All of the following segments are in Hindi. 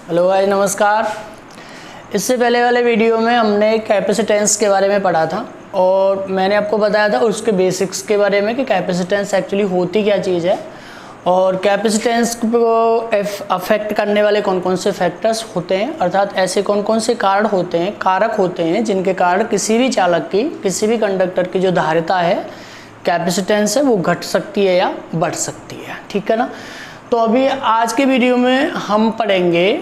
हेलो गाइस, नमस्कार। इससे पहले वाले वीडियो में हमने कैपेसिटेंस के बारे में पढ़ा था और मैंने आपको बताया था उसके बेसिक्स के बारे में कि कैपेसिटेंस एक्चुअली होती क्या चीज़ है और कैपेसिटेंस को अफेक्ट करने वाले कौन कौन से फैक्टर्स होते हैं, अर्थात ऐसे कौन कौन से कारक होते हैं जिनके कारण किसी भी चालक की, किसी भी कंडक्टर की जो धारिता है, कैपेसिटेंस है, वो घट सकती है या बढ़ सकती है। ठीक है ना। तो अभी आज के वीडियो में हम पढ़ेंगे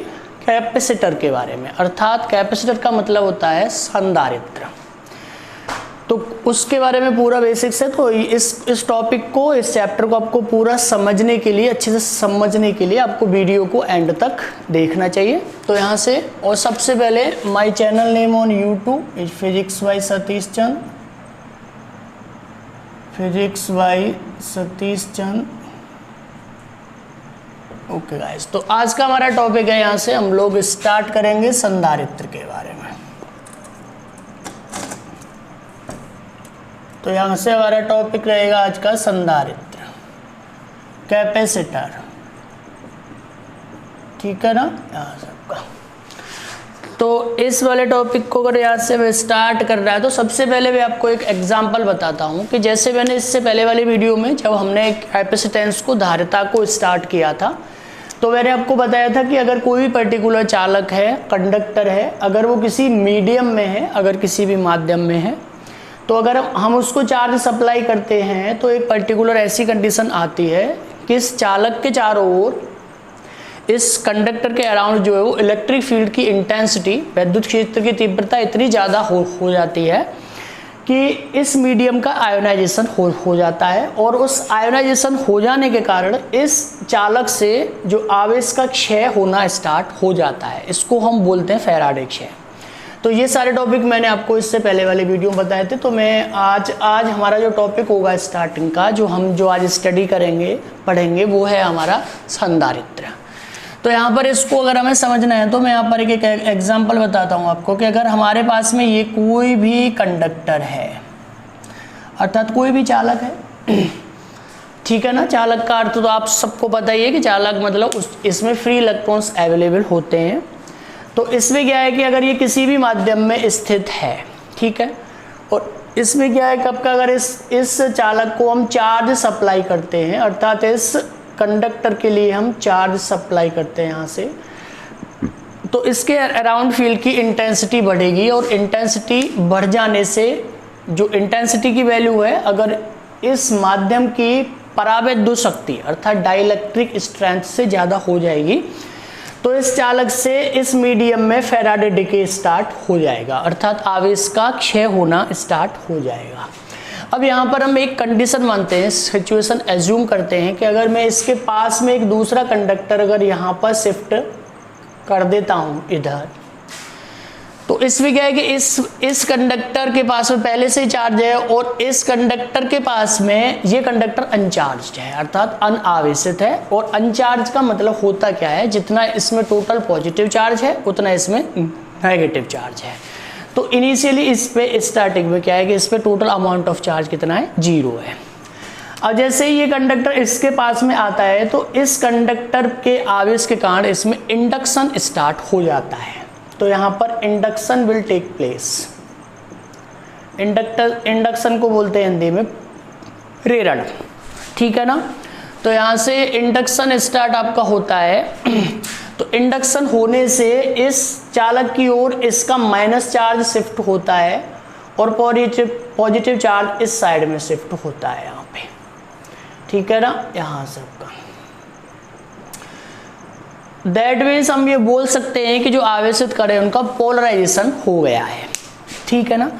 कैपेसिटर के बारे में, अर्थात कैपेसिटर का मतलब होता है संधारित्र। तो उसके बारे में पूरा बेसिक्स है। तो इस टॉपिक को, इस चैप्टर को आपको पूरा समझने के लिए, अच्छे से समझने के लिए आपको वीडियो को एंड तक देखना चाहिए। तो यहाँ से, और सबसे पहले my channel name on YouTube is physics bye Satish Chand, physics bye Satish Chand. Okay guys, तो आज का हमारा टॉपिक है, यहाँ से हम लोग स्टार्ट करेंगे संधारित्र के बारे में। तो यहाँ से हमारा टॉपिक रहेगा आज का संधारित्र, कैपेसिटर। ठीक है ना, यहाँ सबका। तो इस वाले टॉपिक को अगर यहाँ से मैं स्टार्ट कर रहा है तो सबसे पहले मैं आपको एक एग्जांपल बताता हूँ कि जैसे मैंने इससे पहले वाली वीडियो में जब हमने कैपेसिटेंस को, धारिता को स्टार्ट किया था, तो मैंने आपको बताया था कि अगर कोई भी पर्टिकुलर चालक है, कंडक्टर है, अगर वो किसी मीडियम में है, अगर किसी भी माध्यम में है, तो अगर हम उसको चार्ज सप्लाई करते हैं तो एक पर्टिकुलर ऐसी कंडीशन आती है कि इस चालक के चारों ओर, इस कंडक्टर के अराउंड जो है वो इलेक्ट्रिक फील्ड की इंटेंसिटी, विद्युत क्षेत्र की तीव्रता इतनी ज़्यादा हो जाती है कि इस मीडियम का आयोनाइजेशन हो जाता है, और उस आयोनाइजेशन हो जाने के कारण इस चालक से जो आवेश का क्षय होना स्टार्ट हो जाता है, इसको हम बोलते हैं फैराडे क्षय। तो ये सारे टॉपिक मैंने आपको इससे पहले वाले वीडियो में बताए थे। तो मैं आज हमारा जो टॉपिक होगा स्टार्टिंग का, जो आज स्टडी करेंगे, पढ़ेंगे, वो है हमारा संधारित्र। तो यहाँ पर इसको अगर हमें समझना है तो मैं यहाँ पर एक एग्जांपल बताता हूँ आपको कि अगर हमारे पास में ये कोई भी कंडक्टर है, अर्थात कोई भी चालक है, ठीक है ना। चालक का अर्थ तो आप सबको पता ही है कि चालक मतलब इसमें फ्री इलेक्ट्रॉन्स अवेलेबल होते हैं। तो इसमें क्या है कि अगर ये किसी भी माध्यम में स्थित है, ठीक है, और इसमें क्या है कब का, अगर इस चालक को हम चार्ज सप्लाई करते हैं, अर्थात इस कंडक्टर के लिए हम चार्ज सप्लाई करते हैं यहाँ से, तो इसके अराउंड फील्ड की इंटेंसिटी बढ़ेगी, और इंटेंसिटी बढ़ जाने से जो इंटेंसिटी की वैल्यू है, अगर इस माध्यम की परावैद्युत शक्ति अर्थात डाइलेक्ट्रिक स्ट्रेंथ से ज़्यादा हो जाएगी, तो इस चालक से इस मीडियम में फैराडे डिके स्टार्ट हो जाएगा, अर्थात आवेश का क्षय होना स्टार्ट हो जाएगा। अब यहाँ पर हम एक कंडीशन मानते हैं, सिचुएशन एज्यूम करते हैं कि अगर मैं इसके पास में एक दूसरा कंडक्टर अगर यहाँ पर शिफ्ट कर देता हूँ इधर, तो इसमें क्या है कि इस कंडक्टर के पास में पहले से ही चार्ज है और इस कंडक्टर के पास में ये कंडक्टर अनचार्ज्ड है, अर्थात अनावेशित है। और अनचार्ज का मतलब होता क्या है, जितना इसमें टोटल पॉजिटिव चार्ज है उतना इसमें नेगेटिव चार्ज है। तो इनिशियली इस पे स्टार्टिंग में क्या है कि इस पे टोटल अमाउंट ऑफ चार्ज कितना है, 0 है। अब जैसे ही ये कंडक्टर इसके पास में आता है तो इस कंडक्टर के आवेश के कारण इसमें इंडक्शन स्टार्ट हो जाता है। तो यहाँ पर induction will take place. Induction को बोलते हैं हिंदी में प्रेरण, ठीक है ना। तो यहाँ से इंडक्शन स्टार्ट आपका होता है। तो इंडक्शन होने से इस चालक की ओर इसका माइनस चार्ज शिफ्ट होता है और पॉजिटिव चार्ज इस साइड में शिफ्ट होता है यहाँ पे, ठीक है ना, यहाँ सबका। दैट मीन्स हम ये बोल सकते हैं कि जो आवेशित करें उनका पोलराइजेशन हो गया है, ठीक है ना।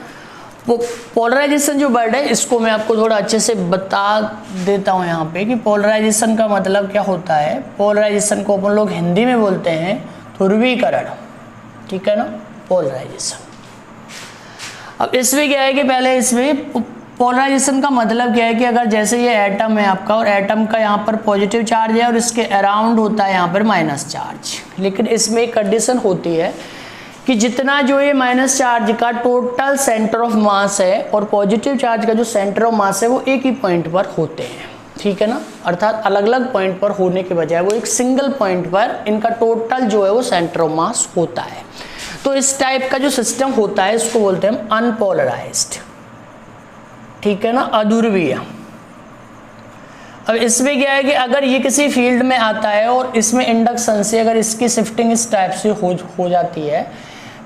वो पोलराइजेशन जो वर्ड है इसको मैं आपको थोड़ा अच्छे से बता देता हूँ यहाँ पे कि पोलराइजेशन का मतलब क्या होता है। पोलराइजेशन को अपन लोग हिंदी में बोलते हैं ध्रुवीकरण, ठीक है ना, पोलराइजेशन। अब इसमें क्या है कि पहले इसमें पोलराइजेशन का मतलब क्या है कि अगर जैसे ये एटम है आपका और एटम का यहाँ पर पॉजिटिव चार्ज है और इसके अराउंड होता है यहाँ पर माइनस चार्ज, लेकिन इसमें एक कंडीशन होती है कि जितना जो ये माइनस चार्ज का टोटल सेंटर ऑफ मास है और पॉजिटिव चार्ज का जो सेंटर ऑफ मास है वो एक ही पॉइंट पर होते हैं, ठीक है ना, अर्थात अलग अलग पॉइंट पर होने के बजाय वो एक सिंगल पॉइंट पर इनका टोटल जो है वो सेंटर ऑफ मास होता है। तो इस टाइप का जो सिस्टम होता है इसको बोलते हैं हम अनपोलराइज्ड, ठीक है ना, अध्रुवीय। अब इसमें क्या है कि अगर ये किसी फील्ड में आता है और इसमें इंडक्शन से अगर इसकी शिफ्टिंग इस टाइप से हो जाती है,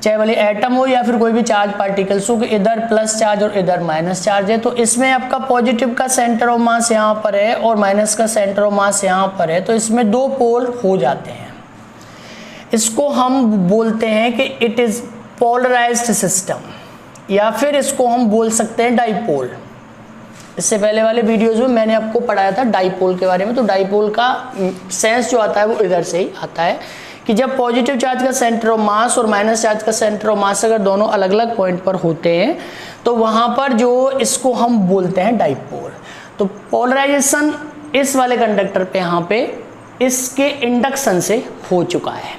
चाहे भले एटम हो या फिर कोई भी चार्ज पार्टिकल्स हो, कि इधर प्लस चार्ज और इधर माइनस चार्ज है, तो इसमें आपका पॉजिटिव का सेंटर ऑफ मास यहाँ पर है और माइनस का सेंटर ऑफ मास यहाँ पर है, तो इसमें दो पोल हो जाते हैं। इसको हम बोलते हैं कि इट इज पोलराइज्ड सिस्टम, या फिर इसको हम बोल सकते हैं डाइपोल। इससे पहले वाले वीडियोज में मैंने आपको पढ़ाया था डाइपोल के बारे में। तो डाइपोल का सेंस जो आता है वो इधर से ही आता है कि जब पॉजिटिव चार्ज का सेंटर ऑफ मास और माइनस चार्ज का सेंटर ऑफ मास अगर दोनों अलग अलग पॉइंट पर होते हैं तो वहां पर जो इसको हम बोलते हैं डाइपोल। तो पोलराइजेशन इस वाले कंडक्टर पे यहाँ पे इसके इंडक्शन से हो चुका है।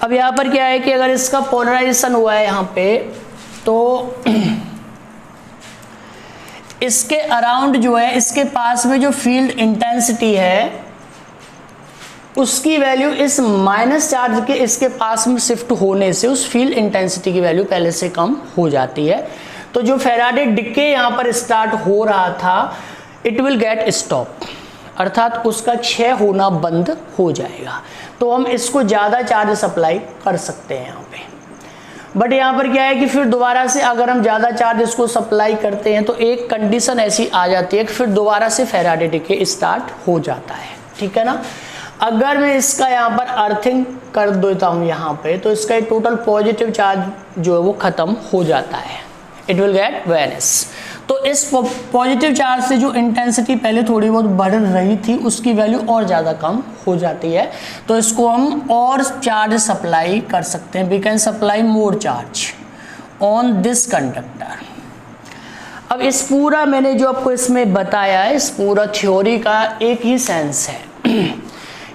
अब यहाँ पर क्या है कि अगर इसका पोलराइजेशन हुआ है यहाँ पे, तो इसके अराउंड जो है, इसके पास में जो फील्ड इंटेंसिटी है उसकी वैल्यू इस माइनस चार्ज के इसके पास में शिफ्ट होने से उस फील्ड इंटेंसिटी की वैल्यू पहले से कम हो जाती है। तो जो फैराडे डिके यहाँ पर स्टार्ट हो रहा था, इट विल गेट स्टॉप, अर्थात उसका क्षय होना बंद हो जाएगा। तो हम इसको ज़्यादा चार्ज सप्लाई कर सकते हैं यहाँ पे। बट यहाँ पर क्या है कि फिर दोबारा से अगर हम ज़्यादा चार्ज इसको सप्लाई करते हैं तो एक कंडीशन ऐसी आ जाती है कि फिर दोबारा से फैराडे डिके स्टार्ट हो जाता है, ठीक है ना। अगर मैं इसका यहाँ पर अर्थिंग कर देता हूँ यहाँ पे, तो इसका टोटल पॉजिटिव चार्ज जो है वो ख़त्म हो जाता है, इट विल गेट वैनिश। तो इस पॉजिटिव चार्ज से जो इंटेंसिटी पहले थोड़ी बहुत बढ़ रही थी उसकी वैल्यू और ज़्यादा कम हो जाती है। तो इसको हम और चार्ज सप्लाई कर सकते हैं, we can supply more charge on this conductor. अब इस पूरा मैंने जो आपको इसमें बताया है, इस पूरा थ्योरी का एक ही सेंस है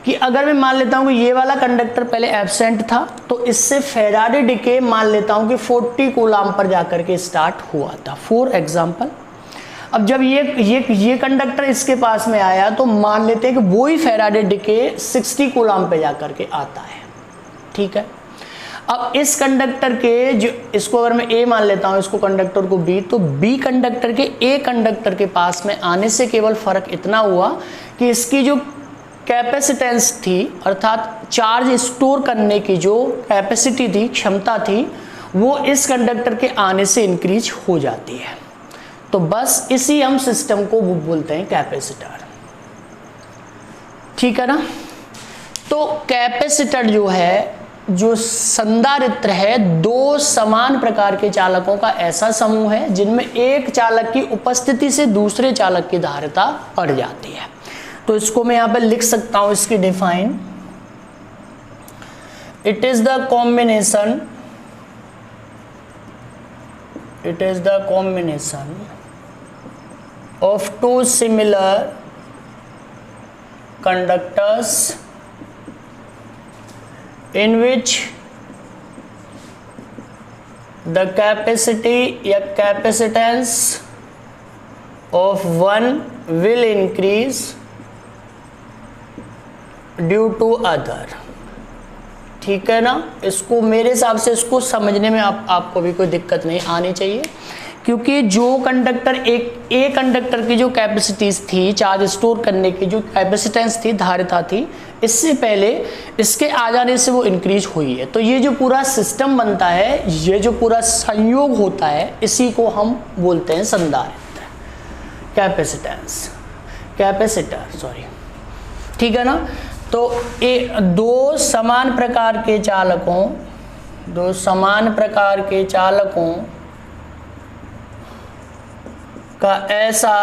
कि अगर मैं मान लेता हूँ कि ये वाला कंडक्टर पहले एब्सेंट था, तो इससे फैराडे डिके मान लेता हूँ कि 40 कूलाम पर जाकर के स्टार्ट हुआ था, फॉर एग्जांपल। अब जब ये कंडक्टर इसके पास में आया तो मान लेते हैं कि वो ही फैराडे डिके 60 कूलाम पे जाकर के आता है, ठीक है। अब इस कंडक्टर के जो, इसको अगर मैं ए मान लेता हूँ, इसको कंडक्टर को बी, तो बी कंडक्टर के ए कंडक्टर के पास में आने से केवल फर्क इतना हुआ कि इसकी जो कैपेसिटेंस थी, अर्थात चार्ज स्टोर करने की जो कैपेसिटी थी, क्षमता थी, वो इस कंडक्टर के आने से इंक्रीज हो जाती है। तो बस इसी हम सिस्टम को वो बोलते हैं कैपेसिटर, ठीक है ना। तो कैपेसिटर जो है, जो संधारित्र है, दो समान प्रकार के चालकों का ऐसा समूह है जिनमें एक चालक की उपस्थिति से दूसरे चालक की धारिता बढ़ जाती है। तो इसको मैं यहां पर लिख सकता हूं, इसकी define, it is the combination of two similar conductors in which the capacity या capacitance of one will increase due to other, ठीक है ना। इसको मेरे हिसाब से इसको समझने में आपको भी कोई दिक्कत नहीं आनी चाहिए, क्योंकि जो कंडक्टर एक कंडक्टर की जो कैपेसिटीज थी, चार्ज स्टोर करने की जो कैपेसिटेंस थी, धारिता थी, इससे पहले इसके आ जाने से वो इंक्रीज हुई है। तो ये जो पूरा सिस्टम बनता है, ये जो पूरा संयोग होता है, इसी को हम बोलते हैं संधारित्र, कैपेसिटर, सॉरी, ठीक है ना। तो दो समान प्रकार के चालकों का ऐसा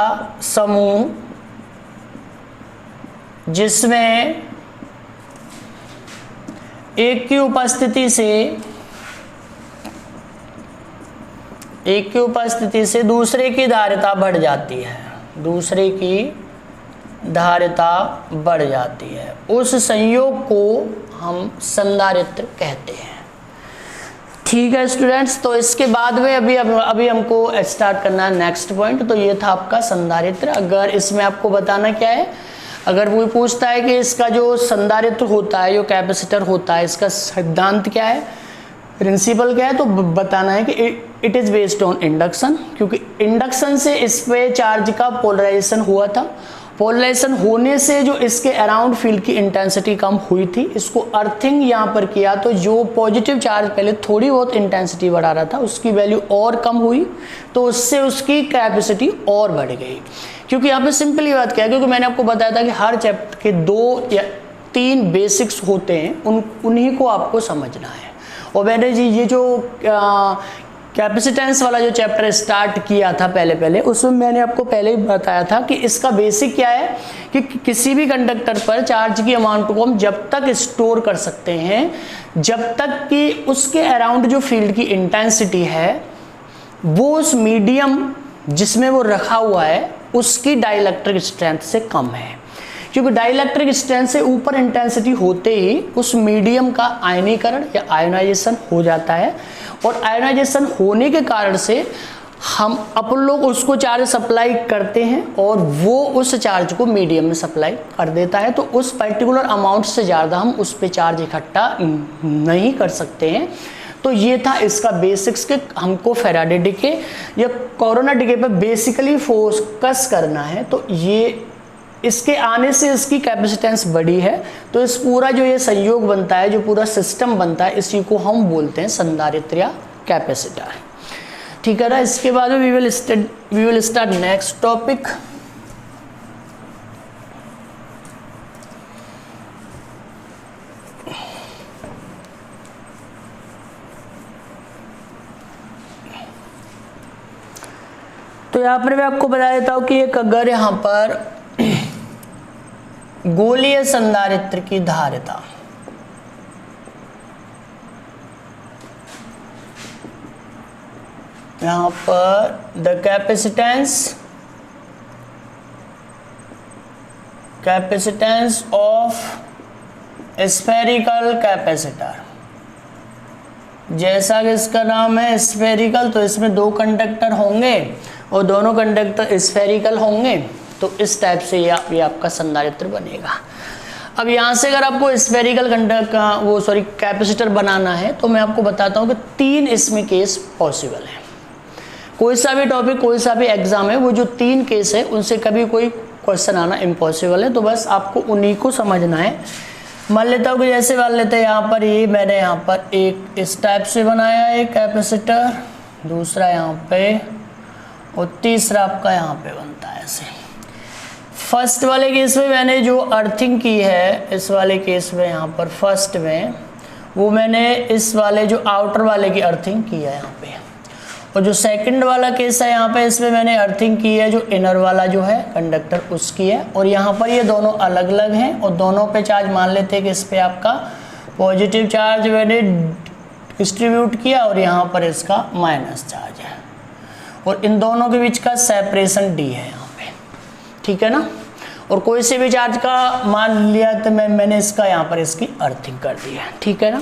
समूह जिसमें एक की उपस्थिति से दूसरे की धारिता बढ़ जाती है, उस संयोग को हम संधारित्र कहते हैं, ठीक है स्टूडेंट्स, तो इसके बाद में अभी हमको स्टार्ट करना है नेक्स्ट पॉइंट। तो ये था आपका संधारित्र। अगर इसमें आपको बताना क्या है, अगर वो पूछता है कि इसका जो संधारित्र होता है, जो कैपेसिटर होता है, इसका सिद्धांत क्या है, प्रिंसिपल क्या है, तो बताना है कि it is based on induction, क्योंकि इंडक्शन से इस पे चार्ज का पोलराइजेशन हुआ था। पोलराइजेशन होने से जो इसके अराउंड फील्ड की इंटेंसिटी कम हुई थी, इसको अर्थिंग यहाँ पर किया तो जो पॉजिटिव चार्ज पहले थोड़ी बहुत इंटेंसिटी बढ़ा रहा था उसकी वैल्यू और कम हुई, तो उससे उसकी कैपेसिटी और बढ़ गई। क्योंकि यहाँ पे सिंपली बात क्या है, क्योंकि मैंने आपको बताया था कि हर चैप्टर के 2 या 3 बेसिक्स होते हैं, उन्हीं को आपको समझना है। और मैंने जी ये जो कैपेसिटेंस वाला जो चैप्टर स्टार्ट किया था पहले उसमें मैंने आपको पहले ही बताया था कि इसका बेसिक क्या है कि किसी भी कंडक्टर पर चार्ज की अमाउंट को हम जब तक स्टोर कर सकते हैं जब तक कि उसके अराउंड जो फील्ड की इंटेंसिटी है वो उस मीडियम जिसमें वो रखा हुआ है उसकी डाइलेक्ट्रिक स्ट्रेंथ से कम है। क्योंकि डाइलेक्ट्रिक स्ट्रेंथ से ऊपर इंटेंसिटी होते ही उस मीडियम का आयनीकरण या आयोनाइजेशन हो जाता है, और आयोनाइजेशन होने के कारण से हम अपन लोग उसको चार्ज सप्लाई करते हैं और वो उस चार्ज को मीडियम में सप्लाई कर देता है। तो उस पर्टिकुलर अमाउंट से ज़्यादा हम उस पर चार्ज इकट्ठा नहीं कर सकते हैं। तो ये था इसका बेसिक्स के हमको फैराडे डिके या कोरोना डिके पर बेसिकली फोकस करना है। तो ये इसके आने से इसकी कैपेसिटेंस बढ़ी है, तो इस पूरा जो ये संयोग बनता है, जो पूरा सिस्टम बनता है, इसी को हम बोलते हैं संधारित्र या कैपेसिटर। ठीक है ना। इसके बाद में we will start next topic. तो यहाँ पर मैं आपको बता देता हूँ कि एक अगर यहाँ पर गोलीय संधारित्र की धारिता यहां पर the capacitance of spherical capacitor, जैसा कि इसका नाम है स्फेरिकल, तो इसमें 2 कंडक्टर होंगे और दोनों कंडक्टर स्फेरिकल होंगे, तो इस टाइप से ये आपका संधारित्र बनेगा। अब यहाँ से अगर आपको स्फेरिकल कैपेसिटर बनाना है तो मैं आपको बताता हूँ कि 3 इसमें केस पॉसिबल है। कोई सा भी टॉपिक, कोई सा भी एग्जाम है, वो जो 3 केस है उनसे कभी कोई क्वेश्चन आना इम्पॉसिबल है, तो बस आपको उन्हीं को समझना है। मान लेता हूँ कि जैसे मान लेते हैं यहाँ पर ये मैंने यहाँ पर एक इस टाइप से बनाया है कैपेसिटर, दूसरा यहाँ पे और तीसरा आपका यहाँ पे बनता है ऐसे। फर्स्ट वाले केस में मैंने जो अर्थिंग की है, इस वाले केस में यहाँ पर फर्स्ट में वो मैंने इस वाले जो आउटर वाले की अर्थिंग की है यहाँ पे, और जो सेकंड वाला केस है यहाँ पे इसमें मैंने अर्थिंग की है जो इनर वाला जो है कंडक्टर उसकी है, और यहाँ पर ये दोनों अलग अलग हैं और दोनों पे चार्ज मान लेते हैं कि इस पर आपका पॉजिटिव चार्ज मैंने डिस्ट्रीब्यूट किया और यहाँ पर इसका माइनस चार्ज है, और इन दोनों के बीच का सेपरेशन डी है यहाँ पे। ठीक है ना। और कोई से भी चार्ज का मान लिया तो मैंने इसका यहाँ पर इसकी अर्थिंग कर दी है। ठीक है ना।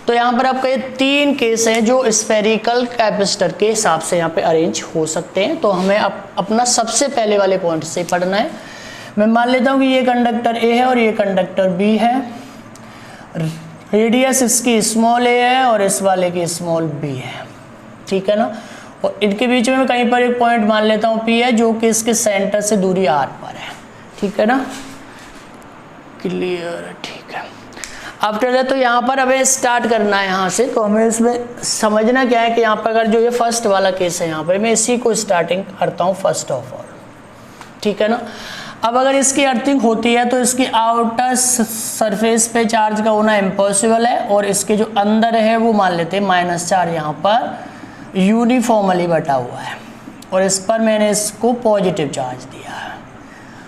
तो यहाँ पर आपका ये 3 केस हैं जो स्फेरिकल कैपेसिटर के हिसाब से यहाँ पे अरेंज हो सकते हैं। तो हमें अपना सबसे पहले वाले पॉइंट से पढ़ना है। मैं मान लेता हूँ कि ये कंडक्टर ए है और ये कंडक्टर बी है, रेडियस इसकी स्मॉल ए है और इस वाले की स्मॉल बी है। ठीक है ना। और इनके बीच में मैं कहीं पर एक पॉइंट मान लेता हूँ पी है जो कि इसके सेंटर से दूरी आर पर है। ठीक है ना। क्लियर। ठीक है। आफ्टर दैट तो यहाँ पर हमें स्टार्ट करना है यहाँ से, तो हमें इसमें समझना क्या है कि यहाँ पर अगर जो ये फर्स्ट वाला केस है यहाँ पर मैं इसी को स्टार्टिंग करता हूँ फर्स्ट ऑफ ऑल। ठीक है ना। अब अगर इसकी अर्थिंग होती है तो इसकी आउटर सरफेस पे चार्ज का होना इम्पॉसिबल है, और इसके जो अंदर है वो मान लेते हैं माइनस चार्ज यहाँ पर यूनिफॉर्मली बटा हुआ है, और इस पर मैंने इसको पॉजिटिव चार्ज दिया है।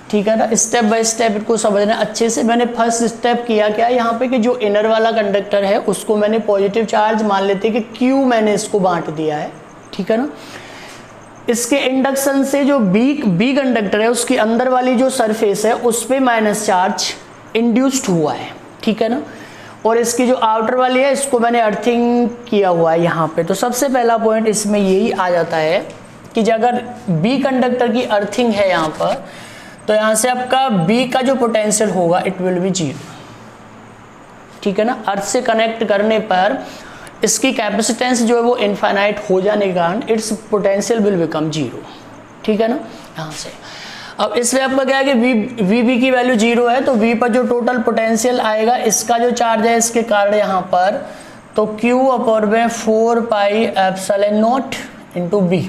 ठीक है ना। स्टेप बाय स्टेप इनको समझना अच्छे से। मैंने फर्स्ट स्टेप किया क्या यहाँ पे कि जो इनर वाला कंडक्टर है उसको मैंने पॉजिटिव चार्ज मान लेते कि क्यू मैंने इसको बांट दिया है। ठीक है ना। इसके इंडक्शन से जो बी कंडक्टर है उसकी अंदर वाली जो सरफेस है उस पर माइनस चार्ज इंड्यूस्ड हुआ है। ठीक है ना। और इसकी जो आउटर वाली है इसको मैंने अर्थिंग किया हुआ है यहाँ पे। तो सबसे पहला पॉइंट इसमें यही आ जाता है कि अगर बी कंडक्टर की अर्थिंग है यहाँ पर, तो यहाँ से आपका बी का जो पोटेंशियल होगा इट विल बी 0, ठीक है ना। अर्थ से कनेक्ट करने पर इसकी कैपेसिटेंस जो है वो इनफाइनाइट हो जाने के कारण इट्स पोटेंशियल विल बिकम 0, ठीक है ना। यहाँ से अब इसमें आपका क्या है कि वी बी की वैल्यू 0 है, तो वी पर जो टोटल पोटेंशियल आएगा इसका जो चार्ज है इसके कारण यहाँ पर, तो Q अपॉन में 4 pi epsilon naught into B,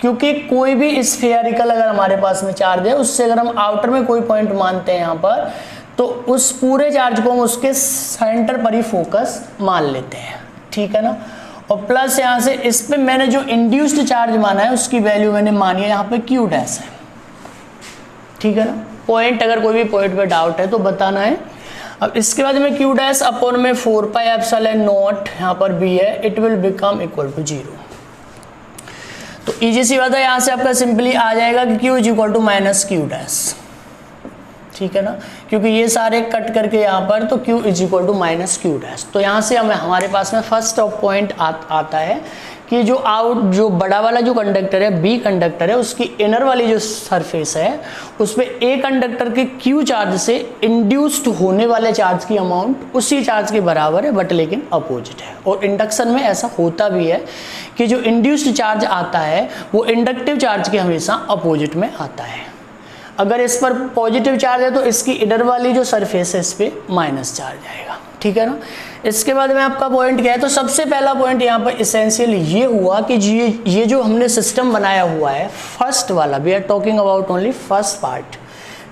क्योंकि कोई भी स्फेरिकल अगर हमारे पास में चार्ज है उससे अगर हम आउटर में कोई पॉइंट मानते हैं यहाँ पर, तो उस पूरे चार्ज को हम उसके सेंटर पर ही फोकस मान लेते हैं, ठीक है ना। और प्लस यहाँ से इस पे मैंने जो इंड्यूस्ड चार्ज माना है उसकी वैल्यू मैंने मानी है यहाँ पे Q डैश है, ठीक है ना। पॉइंट अगर कोई भी पॉइंट पे डाउट है तो बताना है। अब इसके बाद में Q डैश अपॉन में 4 पाई एप्सिलॉन नॉट यहाँ पर बी है, it will become equal to 0। तो इजी सी बात है, यहाँ से आपका सिंपली आ जाएगा कि Q is equal to minus Q dash, ठीक है ना, क्योंकि ये सारे कट करके यहाँ पर, तो Q is equal to minus Q dash. तो यहाँ से हमें हमारे पास में फर्स्ट ऑफ पॉइंट आता है कि जो बड़ा वाला जो कंडक्टर है बी कंडक्टर है उसकी इनर वाली जो सरफेस है उस पर ए कंडक्टर के Q चार्ज से इंड्यूस्ड होने वाले चार्ज की अमाउंट उसी चार्ज के बराबर है, बट लेकिन अपोजिट है। और इंडक्शन में ऐसा होता भी है कि जो इंड्यूस्ड चार्ज आता है वो इंडक्टिव चार्ज के हमेशा अपोजिट में आता है। अगर इस पर पॉजिटिव चार्ज है तो इसकी इधर वाली जो सरफेस है इस पर माइनस चार्ज आएगा, ठीक है ना। इसके बाद में आपका पॉइंट क्या है, तो सबसे पहला पॉइंट यहाँ पर इसेंशियल ये हुआ कि ये जो हमने सिस्टम बनाया हुआ है फर्स्ट वाला, we are talking about only first part,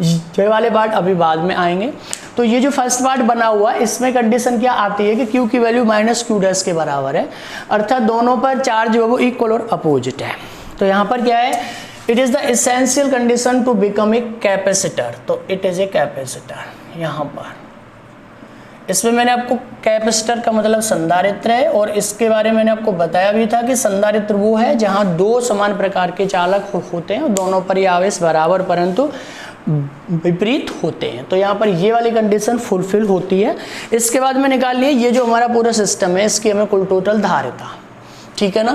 ये वाले पार्ट अभी बाद में आएंगे। तो ये जो फर्स्ट पार्ट बना हुआ है इसमें कंडीशन क्या आती है कि Q की वैल्यू माइनस Q डैश के बराबर है, अर्थात दोनों पर चार्ज जो है वो इक्वल और अपोजिट है। तो यहाँ पर क्या है, it is the essential condition to become a capacitor, तो इट इज ए कैपेसिटर। यहाँ पर इसमें मैंने आपको कैपेसिटर का मतलब संधारित्र है, और इसके बारे में मैंने आपको बताया भी था कि संधारित्र वो है जहाँ दो समान प्रकार के चालक होते हैं, दोनों पर ये आवेश बराबर परंतु विपरीत होते हैं। तो यहाँ पर ये वाली कंडीशन फुलफिल होती है। इसके बाद में निकाल लिए ये जो हमारा पूरा सिस्टम है इसकी हमें कुल टोटल धारिता, ठीक है ना,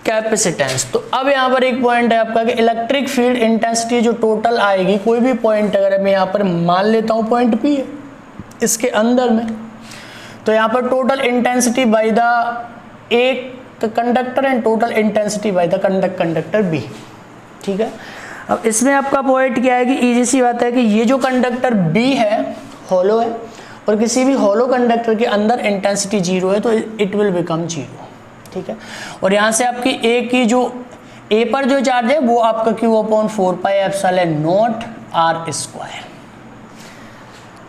कैपेसिटेंस। तो अब यहाँ पर एक पॉइंट है आपका कि इलेक्ट्रिक फील्ड इंटेंसिटी जो टोटल आएगी, कोई भी पॉइंट अगर मैं यहाँ पर मान लेता हूँ पॉइंट P है इसके अंदर में, तो यहाँ पर टोटल इंटेंसिटी बाय द एक conductor and total intensity by the conductor B, ठीक है। अब इसमें आपका पॉइंट क्या है कि इजी सी बात है कि ये जो कंडक्टर B है हॉलो है, और किसी भी हॉलो कंडक्टर के अंदर इंटेंसिटी 0 है, तो इट विल बिकम 0, ठीक है। और यहाँ से आपकी ए की जो ए पर जो चार्ज है वो आपका Q upon 4 pi epsilon naught R square.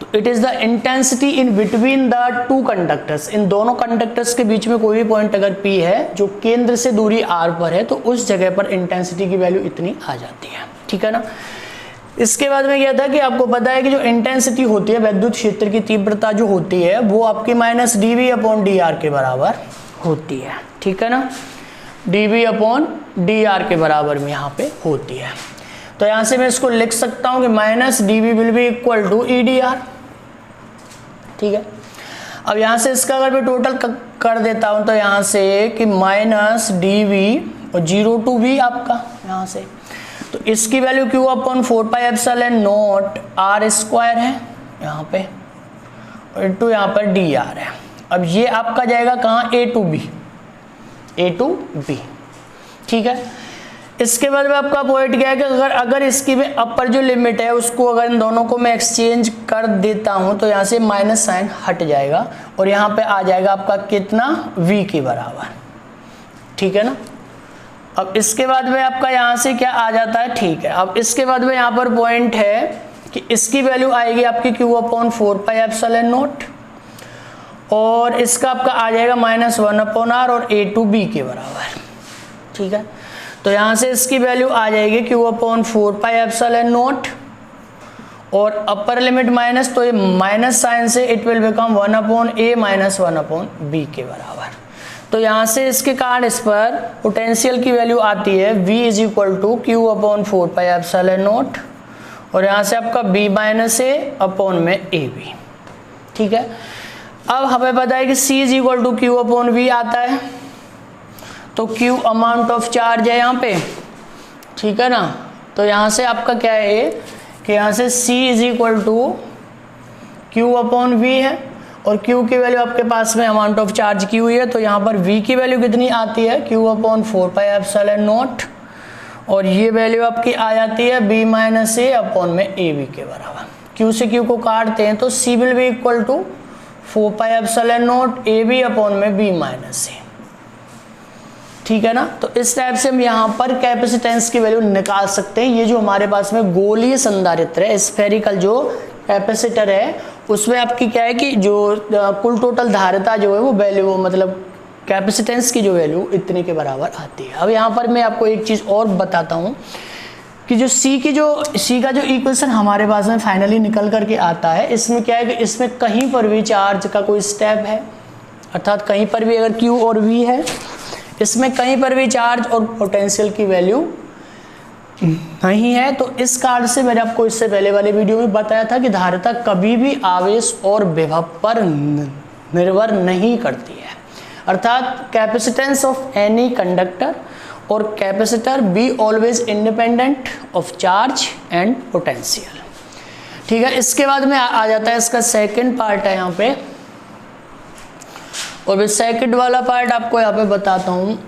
तो it is the intensity in between the two conductors, इन दोनों कंडक्टर्स के बीच में कोई भी पॉइंट अगर P है जो केंद्र से दूरी R पर है, तो उस जगह पर इंटेंसिटी की वैल्यू इतनी आ जाती है, ठीक है ना। इसके बाद में क्या था कि आपको पता है कि जो इंटेंसिटी होती है विद्युत क्षेत्र की तीव्रता जो होती है वो आपकी माइनस dV अपॉन dr के बराबर होती है, ठीक है ना, dV अपॉन dr के बराबर में यहाँ पे होती है। तो यहाँ से मैं इसको लिख सकता हूँ कि minus dV will be equal to EdR, ठीक है। अब यहाँ से इसका अगर मैं टोटल कर देता हूँ तो यहाँ से कि माइनस dV और 0 to V आपका यहाँ से, तो इसकी value Q upon 4 pi epsilon naught R square है यहाँ पे, और इनटू यहाँ पर dr है। अब ये आपका जाएगा कहाँ, A to B, ठीक है। इसके बाद में आपका पॉइंट क्या है कि अगर इसकी में अपर जो लिमिट है उसको अगर इन दोनों को मैं एक्सचेंज कर देता हूं तो यहाँ से माइनस साइन हट जाएगा, और यहाँ पे आ जाएगा आपका कितना, V के बराबर, ठीक है ना। अब इसके बाद में आपका यहाँ से क्या आ जाता है, ठीक है। अब इसके बाद में यहाँ पर पॉइंट है कि इसकी वैल्यू आएगी आपकी Q upon 4 pi epsilon naught, और इसका आपका आ जाएगा माइनस 1 अपॉन R और A to B के बराबर, ठीक है। तो यहाँ से इसकी वैल्यू आ जाएगी Q upon 4 pi epsilon naught, और अपर लिमिट माइनस, तो ये माइनस साइन से it will become 1 upon A minus 1 upon B के बराबर। तो यहाँ से इसके कारण इस पर पोटेंशियल की वैल्यू आती है V is equal to Q upon 4 pi epsilon naught, और यहाँ से आपका B माइनस A अपॉन में AB, ठीक है। अब हमें पता है कि C is equal to Q upon V आता है, तो Q अमाउंट ऑफ चार्ज है यहाँ पे, ठीक है ना। तो यहाँ से आपका क्या है कि यहाँ से C is equal to Q upon V है, और Q की वैल्यू आपके पास में अमाउंट ऑफ चार्ज की हुई है, तो यहाँ पर V की वैल्यू कितनी आती है, Q upon 4 pi epsilon naught, और ये वैल्यू आपकी आ जाती है B माइनस ए अपॉन में ए बी के बराबर। Q से Q को काटते हैं तो C will be equal to 4 pi epsilon naught A B upon में B माइनस ए, ठीक है ना। तो इस टाइप से हम यहाँ पर कैपेसिटेंस की वैल्यू निकाल सकते हैं। ये जो हमारे पास में गोलीय संधारित्र है, स्फेरिकल जो कैपेसिटर है, उसमें आपकी क्या है कि जो कुल टोटल धारिता जो है वो वैल्यू, मतलब कैपेसिटेंस की जो वैल्यू इतने के बराबर आती है। अब यहाँ पर मैं आपको एक चीज़ और बताता हूँ कि जो C का जो इक्वेशन हमारे पास में फाइनली निकल करके आता है, इसमें क्या है कि इसमें कहीं पर भी चार्ज का कोई स्टेप है, अर्थात कहीं पर भी अगर Q और V है, इसमें कहीं पर भी चार्ज और पोटेंशियल की वैल्यू नहीं है। तो इस कारण से मैंने आपको इससे पहले वाले वीडियो में बताया था कि धारिता कभी भी आवेश और विभव पर निर्भर नहीं करती है, अर्थात कैपेसिटेंस ऑफ एनी कंडक्टर और capacitor be always independent of charge and potential, ठीक है। इसके बाद में आ जाता है इसका सेकंड पार्ट है यहाँ पे, और मैं सेकंड वाला पार्ट आपको यहाँ पे बताता हूँ।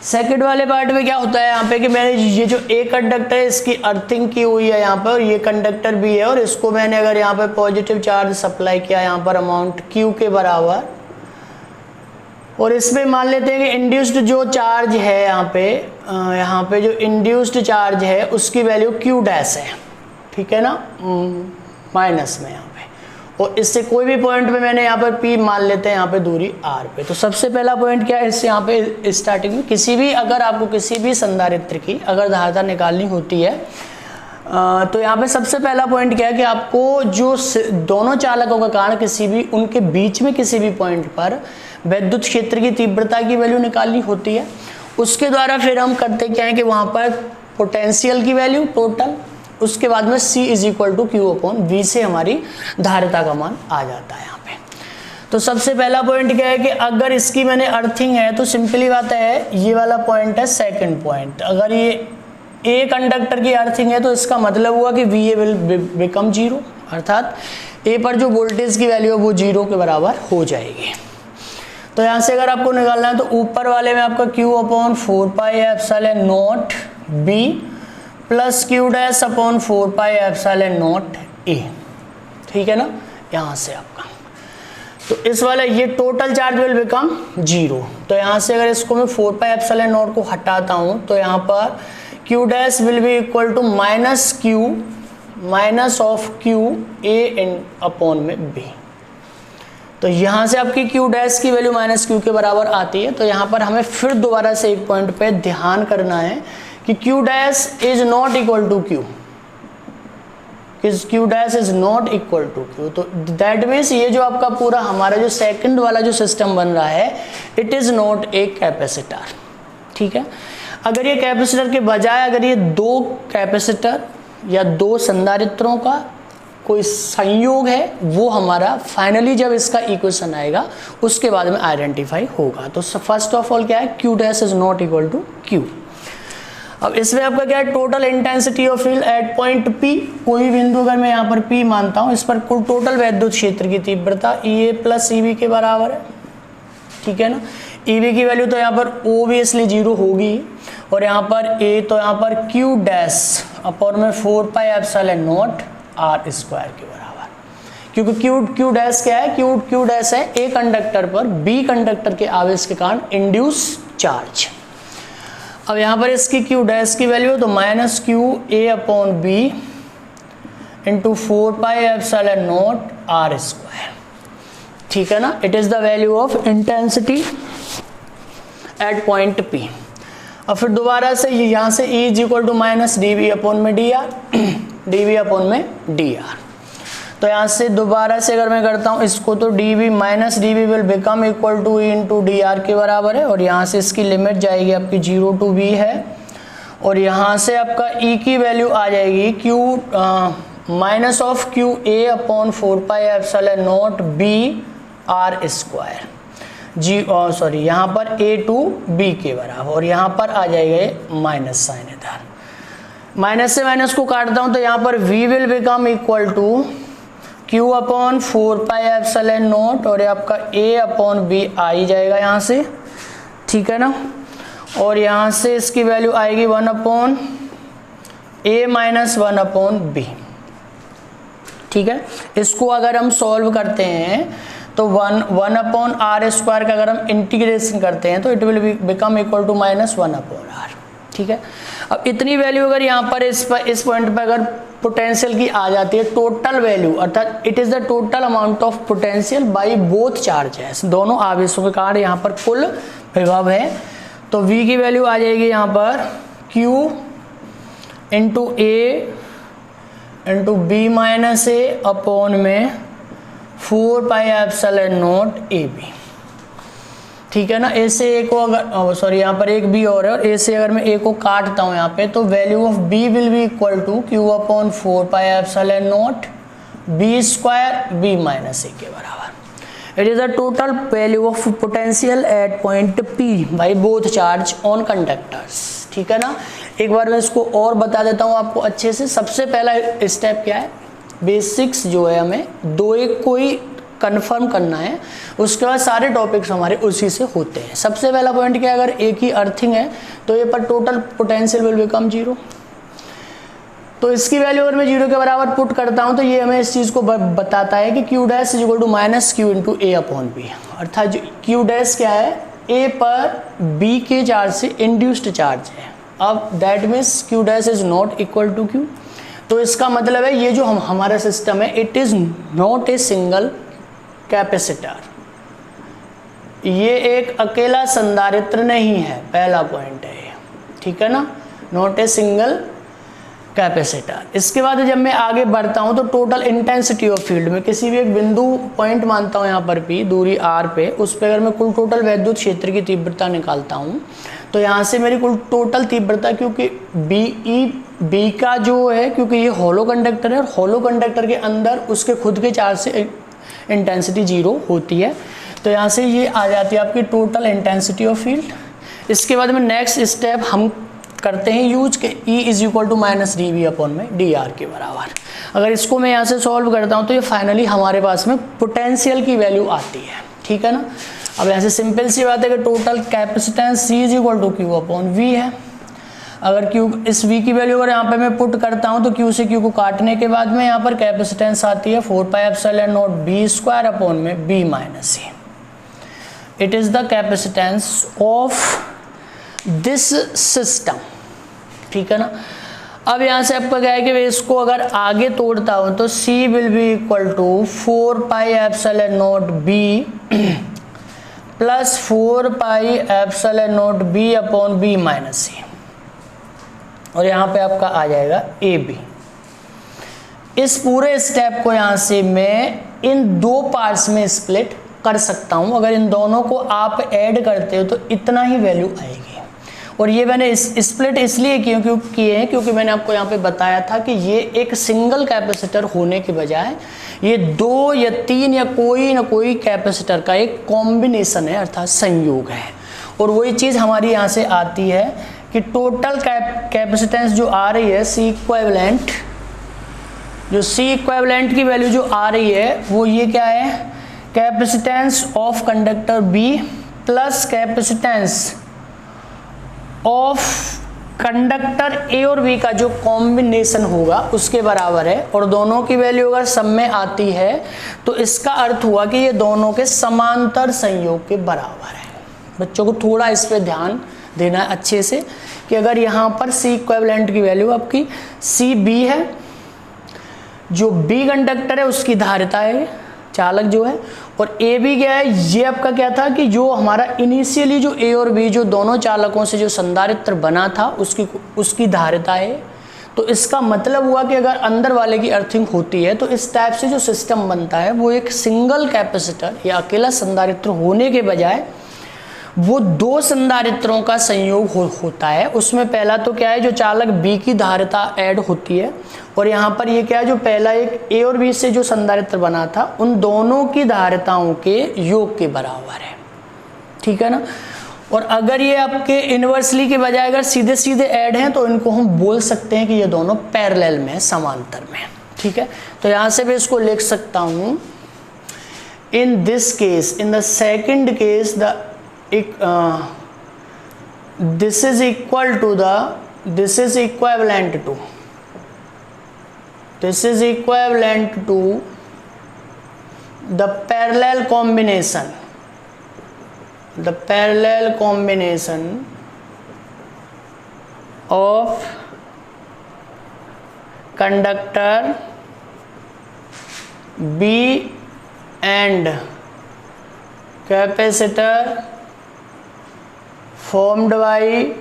सेकंड वाले पार्ट में क्या होता है यहाँ पे कि मैंने ये जो ए कंडक्टर है इसकी अर्थिंग की हुई है यहाँ पर, और ये कंडक्टर भी है, और इसको मैंने अगर यहाँ पे पॉजिटिव चार्ज सप्लाई किया यहाँ पर अमाउंट Q के बराबर, और इसमें मान लेते हैं कि इंड्यूस्ड जो चार्ज है यहाँ पे जो इंड्यूस्ड चार्ज है उसकी वैल्यू Q डैश है, ठीक है ना, माइनस में यहाँ पे, और इससे कोई भी पॉइंट पे मैंने यहाँ पर P मान लेते हैं यहाँ पे दूरी R पे। तो सबसे पहला पॉइंट क्या है, इससे यहाँ पे स्टार्टिंग में अगर आपको किसी भी संधारित्र की अगर धारिता निकालनी होती है तो यहाँ पे सबसे पहला पॉइंट क्या है कि आपको जो दोनों चालकों का कारण उनके बीच में किसी भी पॉइंट पर विद्युत क्षेत्र की तीव्रता की वैल्यू निकालनी होती है। उसके द्वारा फिर हम करते क्या है कि वहाँ पर पोटेंशियल की वैल्यू टोटल, उसके बाद में C is equal to Q upon V से हमारी धारिता का मान आ जाता है यहाँ पे। तो सबसे पहला पॉइंट क्या है कि अगर इसकी मैंने अर्थिंग है तो सिंपली बात है, ये वाला पॉइंट है सेकंड पॉइंट, अगर ये ए कंडक्टर की अर्थिंग है तो इसका मतलब हुआ कि VA विल बिकम 0, अर्थात ए पर जो वोल्टेज की वैल्यू है वो 0 के बराबर हो जाएगी। तो यहाँ से अगर आपको निकालना है तो ऊपर वाले में आपका Q upon 4 pi epsilon not B plus Q dash upon 4 pi epsilon not A, ठीक है ना। यहाँ से आपका तो इस वाला ये टोटल चार्ज विल बिकम 0। तो यहाँ से अगर इसको मैं 4 पाई एप्सिलॉन नॉट को हटाता हूँ तो यहाँ पर Q dash will be equal to minus Q minus of Q A in upon में B। तो यहाँ से आपकी Q डैश की वैल्यू माइनस Q के बराबर आती है। तो यहाँ पर हमें फिर दोबारा से एक पॉइंट पे ध्यान करना है कि Q dash is not equal to Q, Q dash is not equal to Q। तो दैट मीन्स ये जो आपका पूरा हमारा जो सेकंड वाला जो सिस्टम बन रहा है, it is not a capacitor, ठीक है। अगर ये कैपेसिटर के बजाय अगर ये दो कैपेसिटर या दो संधारित्रों का कोई संयोग है, वो हमारा फाइनली जब इसका इक्वेशन आएगा उसके बाद में आइडेंटिफाई होगा। तो फर्स्ट ऑफ ऑल क्या है, Q dash is not equal to Q। अब इसमें आपका क्या है, total intensity of field at point P, कोई बिंदु अगर मैं यहाँ पर P मानता हूँ, इस पर कुल टोटल विद्युत क्षेत्र की तीव्रता EA प्लस EB के बराबर है, ठीक है ना। EB की वैल्यू तो यहाँ पर ओबियसली 0 होगी, और यहाँ पर A तो यहाँ पर Q डैश अपॉन में 4 pi epsilon naught R square के बराबर, क्योंकि Q डैश क्या है, Q डैश है A कंडक्टर पर B कंडक्टर के आवेश के कारण इंड्यूस चार्ज। अब यहाँ पर इसकी Q डैश की वैल्यू तो minus Q A upon B into 4 pi epsilon naught R square, ठीक है ना। It is the value of intensity at point P। अब फिर दोबारा से यहाँ से E is equal to minus DV upon में DR, DV अपॉन में DR। तो यहाँ से दोबारा से अगर मैं करता हूँ इसको, तो dv minus D V will become equal to E into D R के बराबर है। और यहाँ से इसकी लिमिट जाएगी आपकी 0 to b है, और यहाँ से आपका e की वैल्यू आ जाएगी q minus of Q A upon 4πε0 b r square sorry यहाँ पर a टू b के बराबर, और यहाँ पर आ जाएगा माइनस साइन इधर, माइनस से माइनस को काटता हूँ तो यहाँ पर v will become equal to q upon 4πε0 और ये आपका a अपॉन b आ ही जाएगा यहाँ से, ठीक है ना। और यहाँ से इसकी वैल्यू आएगी 1 upon a minus 1 upon b, ठीक है। इसको अगर हम सॉल्व करते हैं तो 1 अपॉन आर स्क्वायर का अगर हम इंटीग्रेशन करते हैं तो it will become equal to minus 1 upon R, ठीक है। अब इतनी वैल्यू अगर यहाँ पर इस पॉइंट पर अगर पोटेंशियल की आ जाती है टोटल वैल्यू, अर्थात it is the total amount of potential by both charges, दोनों आवेशों के कारण यहाँ पर कुल विभव है। तो v की वैल्यू आ जाएगी यहाँ पर q इंटू ए इंटू बी माइनस ए अपॉन में 4πε0 ab, ठीक है ना। ए से ए को अगर सॉरी यहाँ पर एक b और है, और ए से अगर मैं a को काटता हूँ यहाँ पे, तो value of b will be equal to q upon 4πε0 b square b minus A के बराबर। It is the total value of potential at point p by both charge on conductors, ठीक है ना। एक बार मैं इसको और बता देता हूँ आपको अच्छे से। सबसे पहला स्टेप क्या है, बेसिक्स जो है हमें दो एक को ही कन्फर्म करना है, उसके बाद सारे टॉपिक्स हमारे उसी से होते हैं। सबसे पहला पॉइंट क्या है, अगर एक ही अर्थिंग है तो ये पर टोटल पोटेंशियल विल बिकम 0। तो इसकी वैल्यू अगर मैं 0 के बराबर पुट करता हूं तो ये हमें इस चीज़ को बताता है कि q dash is equal to minus Q into A upon B, अर्थात q डैश क्या है, a पर b के चार्ज से इंड्यूस्ड चार्ज है। अब that means q dash is not equal to q, तो इसका मतलब है ये जो हमारा सिस्टम है it is not a single capacitor, ये एक अकेला संधारित्र नहीं है, पहला पॉइंट है ये, ठीक है ना, नॉट ए सिंगल कैपेसिटर। इसके बाद जब मैं आगे बढ़ता हूँ तो टोटल इंटेंसिटी ऑफ फील्ड में किसी भी एक बिंदु पॉइंट मानता हूँ यहाँ पर P दूरी R पे, उस पर अगर मैं कुल टोटल वैद्युत क्षेत्र की तीव्रता निकालता हूँ तो यहाँ से मेरी कुल टोटल तीव्रता, क्योंकि बी का जो है, क्योंकि ये हॉलो कंडक्टर है और हॉलो कंडक्टर के अंदर उसके खुद के चार्ज से इंटेंसिटी 0 होती है, तो यहाँ से ये आ जाती है आपकी टोटल इंटेंसिटी ऑफ फील्ड। इसके बाद में नेक्स्ट स्टेप हम करते हैं यूज के E is equal to minus D V upon में डी आर के बराबर। अगर इसको मैं यहाँ से सॉल्व करता हूँ तो ये फाइनली हमारे पास में पोटेंशियल की वैल्यू आती है, ठीक है ना। अब यहाँ से सिंपल सी बात है कि total capacitance C is equal to Q upon V है। अगर Q इस V की वैल्यू अगर यहाँ पे मैं पुट करता हूँ तो Q से Q को काटने के बाद में यहाँ पर कैपेसिटेंस आती है 4πε0 b स्क्वायर अपॉन में b minus C. It is the capacitance of this system, ठीक है ना। अब यहाँ से आपका क्या है कि मैं इसको अगर आगे तोड़ता हूँ तो C will be equal to 4πε0 b plus 4πε0 b upon b minus C, और यहाँ पे आपका आ जाएगा ए बी। इस पूरे स्टेप को यहाँ से मैं इन दो पार्ट्स में स्प्लिट कर सकता हूँ। अगर इन दोनों को आप ऐड करते हो तो इतना ही वैल्यू आएगी, और ये मैंने स्प्लिट इसलिए किए हैं क्योंकि मैंने आपको यहाँ पे बताया था कि ये एक सिंगल कैपेसिटर होने के बजाय ये 2 या 3 या कोई ना कोई कैपेसिटर का एक कॉम्बिनेशन है, अर्थात संयोग है। और वही चीज़ हमारी यहाँ से आती है कि टोटल कैपेसिटेंस जो आ रही है C इक्विवेलेंट, जो C इक्विवेलेंट की वैल्यू जो आ रही है वो ये क्या है, capacitance of conductor B plus capacitance of conductor A और B का जो कॉम्बिनेशन होगा उसके बराबर है। और दोनों की वैल्यू अगर सब में आती है तो इसका अर्थ हुआ कि ये दोनों के समांतर संयोग के बराबर है। बच्चों को थोड़ा इस पे ध्यान देना है अच्छे से कि अगर यहाँ पर C इक्विवेलेंट की वैल्यू आपकी CB है, जो B कंडक्टर है उसकी धारिता है चालक जो है, और AB क्या है, ये आपका क्या था कि जो हमारा इनिशियली जो A और B जो दोनों चालकों से जो संधारित्र बना था उसकी धारिता है। तो इसका मतलब हुआ कि अगर अंदर वाले की अर्थिंग होती है तो इस टाइप से जो सिस्टम बनता है वो एक सिंगल कैपेसिटर या अकेला संधारित्र होने के बजाय वो दो संधारित्रों का संयोग होता है। उसमें पहला तो क्या है, जो चालक B की धारिता ऐड होती है, और यहाँ पर ये क्या है, जो पहला एक A और B से जो संधारित्र बना था उन दोनों की धारिताओं के योग के बराबर है, ठीक है ना। और अगर ये आपके इन्वर्सली के बजाय अगर सीधे सीधे ऐड हैं तो इनको हम बोल सकते हैं कि ये दोनों पैरेलल में, समांतर में, ठीक है। तो यहाँ से मैं इसको लिख सकता हूँ, in this case, in the second case the this is equal to the, this is equivalent to, this is equivalent to the parallel combination, the parallel combination of conductor B and capacitor formed by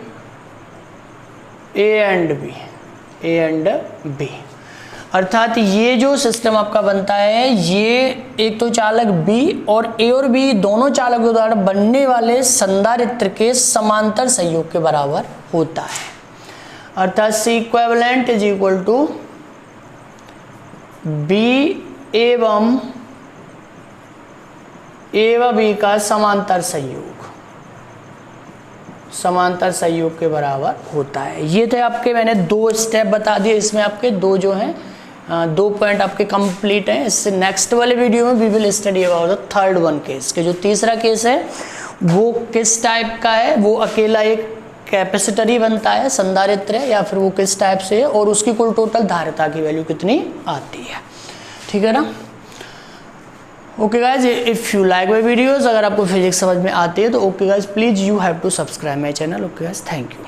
A and B, A and B। अर्थात ये जो सिस्टम आपका बनता है ये एक तो चालक B और A और B दोनों चालकों द्वारा बनने वाले संधारित्र के समांतर संयोग के बराबर होता है। अर्थात C equivalent is equal to B एवं A व B का समांतर संयोग, समांतर संयोग के बराबर होता है। ये थे आपके, मैंने दो स्टेप बता दिए, इसमें आपके दो जो हैं 2 पॉइंट आपके कंप्लीट हैं। इससे नेक्स्ट वाले वीडियो में we will study about the third one case, के जो तीसरा केस है वो किस टाइप का है, वो अकेला एक कैपेसिटर ही बनता है, संधारित्र है, या फिर वो किस टाइप से है और उसकी कुल टोटल धारिता की वैल्यू कितनी आती है, ठीक है ना। Okay guys, if you like my videos, अगर आपको फिजिक्स समझ में आती है तो okay guys please you have to subscribe my channel. Okay guys, thank you.